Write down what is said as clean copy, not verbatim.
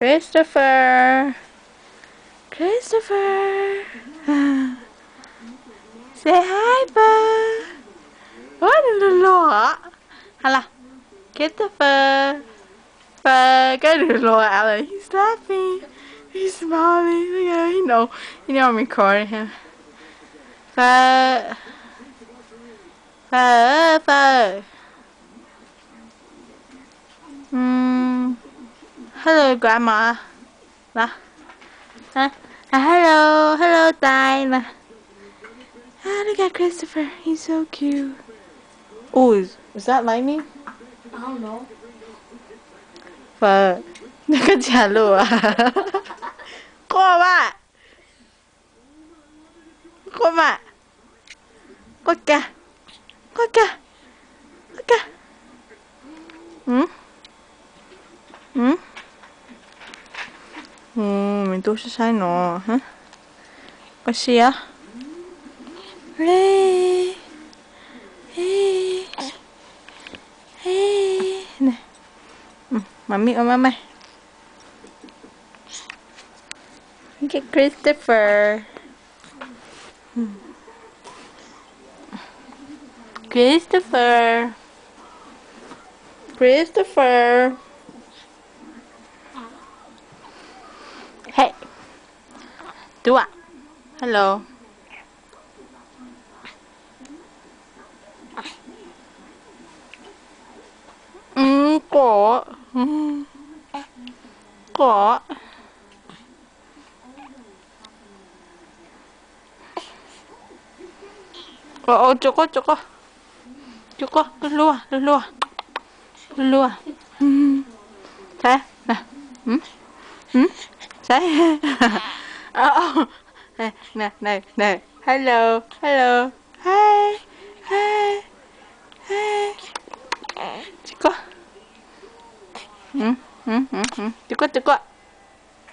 Christopher! Christopher! Say hi ba? Oh, naluluha ka? Hala, Christopher! Cái đừng lùa Alan. He's laughing. He's smiling. Look at him. You know I'm recording him. Phơ. Hello, Grandma. Nè. Hello, Tài. Nè. Look at Christopher. He's so cute. Oh, is that lightning? I don't know. Phơ. Nó có trả lùa. Cô ba. Có kìa. mình tôi sẽ sai nó hả? Có gì á? Hey. Nè. Mami ôm mama. Look at Christopher. Christopher. Hey. Tua. Hello. Có. Choco. Lua. Thế nè. Thế. Nè. Hello. Hi. Choco. Choco.